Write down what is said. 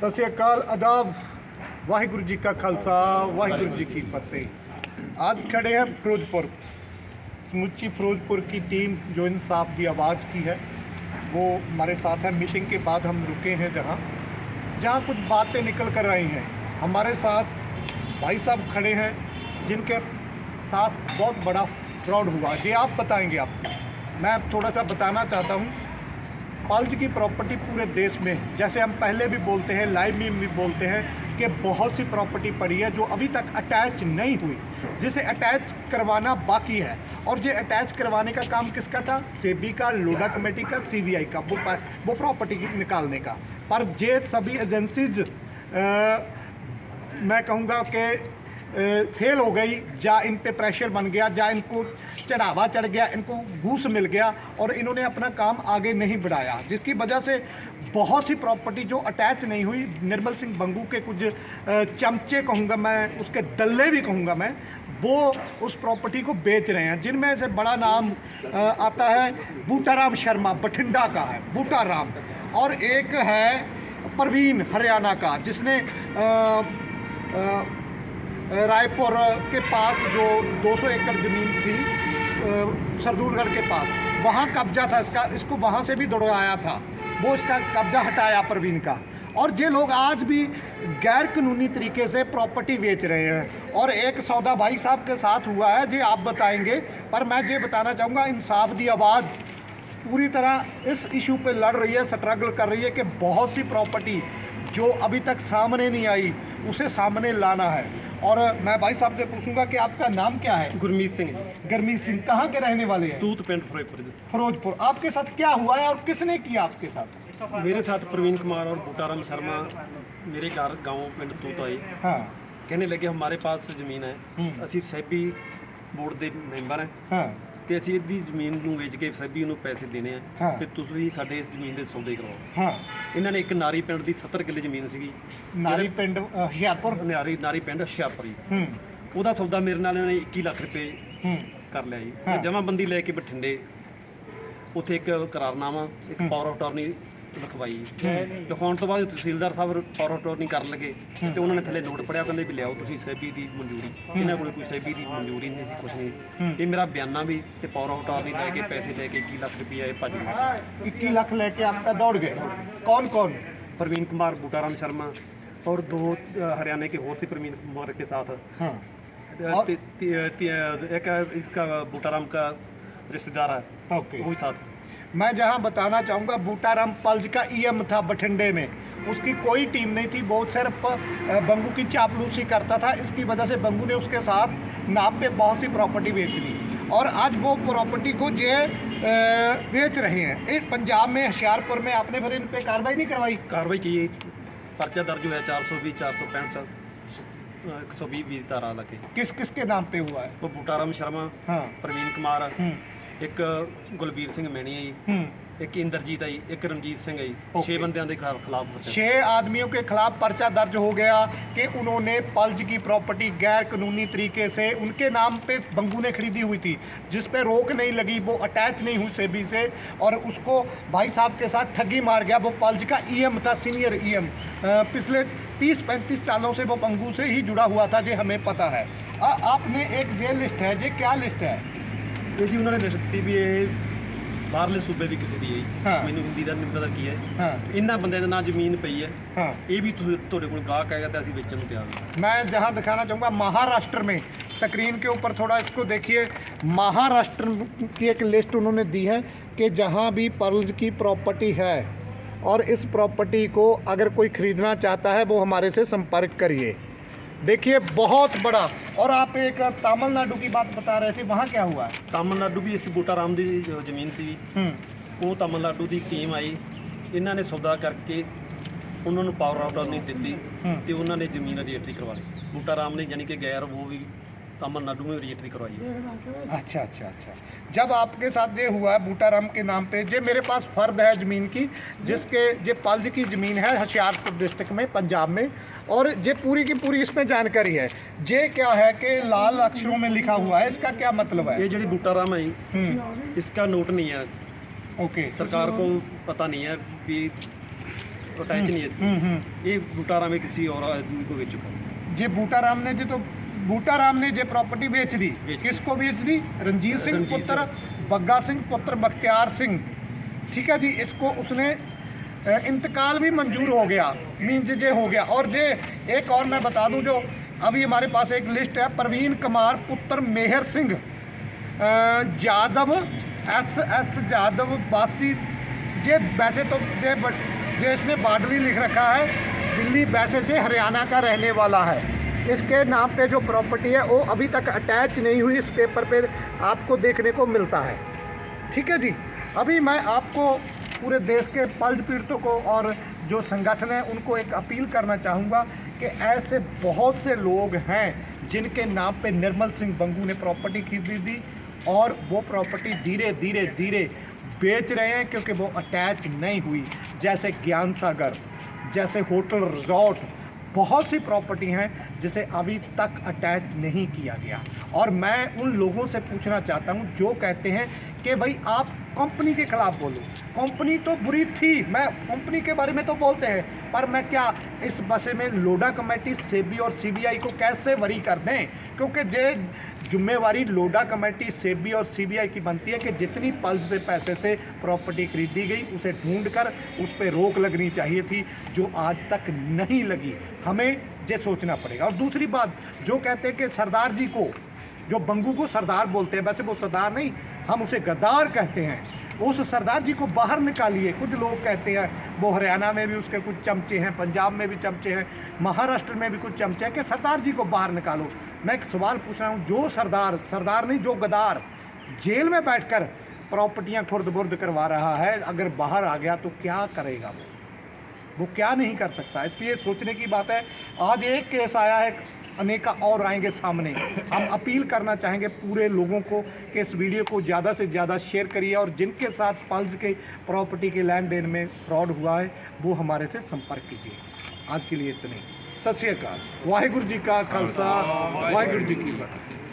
सत श्री अकाल, आदाब, वाहिगुरु जी का खालसा, वाहिगुरु जी की फतेह। आज खड़े हैं फिरोजपुर। समूची फिरोजपुर की टीम जो इंसाफ दी आवाज़ की है वो हमारे साथ है। मीटिंग के बाद हम रुके हैं जहाँ कुछ बातें निकल कर आई हैं। हमारे साथ भाई साहब खड़े हैं जिनके साथ बहुत बड़ा फ्रॉड हुआ। ये आप बताएंगे। आपको मैं थोड़ा सा बताना चाहता हूँ। पल्ज की प्रॉपर्टी पूरे देश में, जैसे हम पहले भी बोलते हैं, लाइव में भी बोलते हैं कि बहुत सी प्रॉपर्टी पड़ी है जो अभी तक अटैच नहीं हुई, जिसे अटैच करवाना बाकी है। और ये अटैच करवाने का काम किसका था? सेबी का, लोडा कमेटी का, सीबीआई का, वो प्रॉपर्टी निकालने का। पर ये सभी एजेंसीज मैं कहूँगा कि फेल हो गई। जा इन पे प्रेशर बन गया, जा इनको चढ़ावा चढ़ गया, इनको घूस मिल गया और इन्होंने अपना काम आगे नहीं बढ़ाया, जिसकी वजह से बहुत सी प्रॉपर्टी जो अटैच नहीं हुई। निर्मल सिंह बंगू के कुछ चमचे कहूँगा मैं, उसके दल्ले भी कहूँगा मैं, वो उस प्रॉपर्टी को बेच रहे हैं। जिनमें से बड़ा नाम आता है बूटाराम शर्मा, बठिंडा का है बूटाराम, और एक है परवीन हरियाणा का, जिसने रायपुर के पास जो 200 एकड़ ज़मीन थी सरदूलगढ़ के पास, वहाँ कब्जा था इसका, इसको वहाँ से भी दौड़ाया था, वो इसका कब्जा हटाया परवीन का। और ये लोग आज भी गैर कानूनी तरीके से प्रॉपर्टी बेच रहे हैं। और एक सौदा भाई साहब के साथ हुआ है, ये आप बताएंगे। पर मैं ये बताना चाहूँगा, इंसाफ दी आवाज़ पूरी तरह इस इशू पे लड़ रही है, स्ट्रगल कर रही है कि बहुत सी प्रॉपर्टी जो अभी तक सामने नहीं आई उसे सामने लाना है। और मैं भाई साहब से पूछूंगा कि आपका नाम क्या है? गुरमीत सिंह। गुरमीत सिंह, कहाँ के रहने वाले हैं? तूत पिंड फिरोजपुर। फिरोजपुर। आपके साथ क्या हुआ है और किसने किया आपके साथ? मेरे साथ प्रवीण कुमार और बूटाराम शर्मा मेरे घर गांव पिंड तूत आए। हाँ। कहने लगे हमारे पास ज़मीन है, ਅਸੀਂ ਸੈਬੀ ਬੋਰਡ ਦੇ ਮੈਂਬਰ ਹਾਂ। हाँ। ਤੇ ਅਸੀਂ ਇਹਦੀ ਜ਼ਮੀਨ ਨੂੰ ਵੇਚ ਕੇ ਸੈਬੀ ਨੂੰ ਪੈਸੇ ਦੇਣੇ ਹਾਂ। ਆ ਤੇ ਤੁਸੀਂ ਸਾਡੇ ਇਸ ਜ਼ਮੀਨ ਦੇ ਸੌਦੇ ਕਰਵਾਓ। हाँ। ਇਹਨਾਂ ਨੇ ਇੱਕ ਨਾਰੀ ਪਿੰਡ ਦੀ 70 ਕਿੱਲੇ ਜ਼ਮੀਨ ਸੀਗੀ, नारी पिंड हुशियारपुर। ਨਾਰੀ ਪਿੰਡ ਹੁਸ਼ਿਆਰਪੁਰ ਜੀ। हम्म। ਉਹਦਾ ਸੌਦਾ ਮੇਰੇ ਨਾਲ ਇਹਨਾਂ ਨੇ 21 ਲੱਖ ਰੁਪਏ ਕਰ ਲਿਆ ਜੀ। ਹਾਂ। ਜਮਾਬੰਦੀ ਲੈ ਕੇ ਬਠਿੰਡੇ ਉੱਥੇ ਇੱਕ ਕਰਾਰਨਾਮਾ, ਇੱਕ ਪਾਵਰ ਆਫ ਅਟਾਰਨੀ ਲਿਖਵਾਈ। ਲਿਖਾਉਣ ਤੋਂ ਬਾਅਦ ਤਹਿਸੀਲਦਾਰ ਸਾਹਿਬ ਪਾਵਰ ਆਫ ਅਟਾਰਨੀ ਕਰਨ ਲੱਗੇ ਤੇ ਉਹਨਾਂ ਨੇ ਥੱਲੇ ਨੋਟ ਪੜਿਆ, ਕਹਿੰਦੇ ਵੀ ਲਿਆਓ ਤੁਸੀਂ ਸੈਬੀ ਦੀ ਮਨਜ਼ੂਰੀ। ਇਹਨਾਂ ਕੋਲ ਕੋਈ ਸੈਬੀ ਦੀ ਮਨਜ਼ੂਰੀ ਨਹੀਂ ਸੀ, ਕੁਛ ਨਹੀਂ। ਇਹ ਮੇਰਾ ਬਿਆਨਾ ਵੀ ਤੇ ਪਾਵਰ ਆਫ ਅਟਾਰਨੀ ਲੈ ਕੇ ਪੈਸੇ ਲੈ ਕੇ 21 ਲੱਖ ਰੁਪਏ ਭੱਜ ਗਏ। 21 लाख लेके आपका दौड़ गए। कौन कौन? प्रवीण कुमार, बूटाराम शर्मा और दो हरियाणा के और थे प्रवीण कुमार के साथ। हाँ। एक इसका बूटाराम का रिश्तेदार है, ओके। वही साथ। मैं जहां बताना चाहूँगा, बूटाराम पल्ज का ईएम था बठिंडे में, उसकी कोई टीम नहीं थी, वो सिर्फ बंगू की चापलूसी करता था। इसकी वजह से बंगू ने उसके साथ नाम पे बहुत सी प्रॉपर्टी बेच दी और आज वो प्रॉपर्टी को जे बेच रहे हैं। एक पंजाब में हुशियारपुर में आपने फिर इन पे कार्रवाई नहीं करवाई? कार्रवाई की, पर्चा दर्ज हुआ है 420, 465, 120 भी धारा लगे। किस किस के नाम पे हुआ है? वो बूटाराम शर्मा, हाँ। प्रवीण कुमार, एक गुलबीर सिंह मैनी है जी, एक इंद्रजीत है जी, एक रणजीत सिंह है जी। 6 बंदियों के खिलाफ 6 आदमियों के खिलाफ पर्चा दर्ज हो गया कि उन्होंने पल्ज की प्रॉपर्टी गैर कानूनी तरीके से उनके नाम पे बंगू ने खरीदी हुई थी, जिस पे रोक नहीं लगी, वो अटैच नहीं हुई सेबी से, और उसको भाई साहब के साथ ठगी मार गया। वो पल्ज का ईएम था, सीनियर ईएम, पिछले 30-35 सालों से वो बंगू से ही जुड़ा हुआ था, जो हमें पता है। आपने एक जे लिस्ट है, जे क्या लिस्ट है? ਇਹ ਜੀ ਉਹਨਾਂ ਨੇ ਲਿਸਟ ਦਿੱਤੀ ਵੀ ਇਹ ਬਾਹਰਲੇ ਸੂਬੇ ਦੀ ਕਿਸੇ ਦੀ ਹੈ ਜੀ। ਹਾਂ। ਮੈਨੂੰ ਹਿੰਦੀ ਦਾ ਨਹੀਂ ਪਤਾ ਕੀ ਹੈ। हाँ। ਇਹਨਾਂ ਬੰਦਿਆਂ ਦੇ ਨਾਂ ਜ਼ਮੀਨ ਪਈ ਹੈ। हाँ। ਇਹ ਵੀ ਤੁਹਾਡੇ ਕੋਲ ਗਾਹਕ ਹੈਗਾ ਤੇ ਅਸੀਂ ਵੇਚਣ ਨੂੰ ਤਿਆਰ ਹਾਂ। मैं जहां दिखाना चाहूँगा, महाराष्ट्र में, स्क्रीन के ऊपर थोड़ा इसको देखिए, महाराष्ट्र की एक लिस्ट उन्होंने दी है कि जहां भी पल्ज की प्रॉपर्टी है और इस प्रॉपर्टी को अगर कोई ख़रीदना चाहता है वो हमारे से संपर्क करिए। देखिए बहुत बड़ा। और आप एक तमिलनाडु की बात बता रहे थे, वहाँ क्या हुआ है? ਤਮਿਲਨਾਡੂ ਵੀ ਇਸ ਬੂਟਾਰਾਮ ਦੀ ਜ਼ਮੀਨ ਸੀ, ਉਹ ਤਮਿਲਨਾਡੂ ਦੀ ਟੀਮ ਆਈ, ਇਹਨਾਂ ਨੇ ਸੌਦਾ ਕਰਕੇ ਉਹਨਾਂ ਨੂੰ ਪਾਵਰ ਆਫ ਅਟਾਰਨੀ ਦਿੱਤੀ ਤੇ ਉਹਨਾਂ ਨੇ ਜ਼ਮੀਨ ਰਜਿਸਟਰੀ ਕਰਵਾ ਲਈ। ਬੂਟਾਰਾਮ ने यानी कि गैर वो भी तमिलनाडु में रजिस्ट्री करवाई। अच्छा अच्छा अच्छा। जब आपके साथ ये हुआ है बूटाराम के नाम पे, ये मेरे पास फ़र्द है ज़मीन की, जिसके ये पल्ज की ज़मीन है हुशियारपुर डिस्ट्रिक्ट में, पंजाब में, और ये पूरी की पूरी इसमें जानकारी है। ये क्या है कि लाल अक्षरों में लिखा हुआ है, इसका क्या मतलब है? ये जी बूटाराम है, इसका नोट नहीं है। ओके। सरकार को पता नहीं है भी अटैच नहीं है इसकी। ये बूटा राम किसी और आदमी को बेच चुका है। जे बूटा राम ने जी, तो बूटा राम ने जे प्रॉपर्टी बेच दी, किसको बेच दी? रणजीत सिंह पुत्र बग्गा सिंह पुत्र बख्तियार सिंह, ठीक है जी। इसको उसने इंतकाल भी मंजूर हो गया, मीन्स जे हो गया। और जे एक और मैं बता दूं, जो अभी हमारे पास एक लिस्ट है, प्रवीण कुमार पुत्र मेहर सिंह यादव एस यादव बासी, जे वैसे तो जे इसने बाडली लिख रखा है दिल्ली, वैसे जे हरियाणा का रहने वाला है। इसके नाम पे जो प्रॉपर्टी है वो अभी तक अटैच नहीं हुई, इस पेपर पे आपको देखने को मिलता है, ठीक है जी। अभी मैं आपको पूरे देश के पल्ज पीड़ितों को और जो संगठन है उनको एक अपील करना चाहूँगा कि ऐसे बहुत से लोग हैं जिनके नाम पे निर्मल सिंह बंगू ने प्रॉपर्टी खरीदी थी और वो प्रॉपर्टी धीरे धीरे धीरे बेच रहे हैं क्योंकि वो अटैच नहीं हुई। जैसे ज्ञान सागर, जैसे होटल रिजॉर्ट, बहुत सी प्रॉपर्टी हैं जिसे अभी तक अटैच नहीं किया गया। और मैं उन लोगों से पूछना चाहता हूं जो कहते हैं कि भाई आप कंपनी के खिलाफ बोलो, कंपनी तो बुरी थी, मैं कंपनी के बारे में तो बोलते हैं, पर मैं क्या इस बसे में लोडा कमेटी, सेबी और सीबीआई को कैसे वरी कर दें? क्योंकि जे जिम्मेवारी लोडा कमेटी, सेबी और सीबीआई की बनती है कि जितनी पल्ज से पैसे से प्रॉपर्टी खरीदी गई उसे ढूंढकर उस पर रोक लगनी चाहिए थी, जो आज तक नहीं लगी। हमें ये सोचना पड़ेगा। और दूसरी बात, जो कहते हैं कि सरदार जी को, जो बंगू को सरदार बोलते हैं, वैसे वो सरदार नहीं, हम उसे गद्दार कहते हैं, उस सरदार जी को बाहर निकालिए। कुछ लोग कहते हैं वो हरियाणा में भी उसके कुछ चमचे हैं, पंजाब में भी चमचे हैं, महाराष्ट्र में भी कुछ चमचे हैं, कि सरदार जी को बाहर निकालो। मैं एक सवाल पूछ रहा हूँ, जो सरदार नहीं, जो गद्दार जेल में बैठकर प्रॉपर्टियाँ खुर्द बुर्द करवा रहा है, अगर बाहर आ गया तो क्या करेगा वो क्या नहीं कर सकता? इसलिए सोचने की बात है। आज एक केस आया है, अनेका और आएंगे सामने। हम अपील करना चाहेंगे पूरे लोगों को कि इस वीडियो को ज़्यादा से ज़्यादा शेयर करिए और जिनके साथ पल्ज के प्रॉपर्टी के लेन देन में फ्रॉड हुआ है वो हमारे से संपर्क कीजिए। आज के लिए इतने। सत श्री अकाल। वाहिगुरु जी का खालसा, वाहिगुरु जी की फतेह।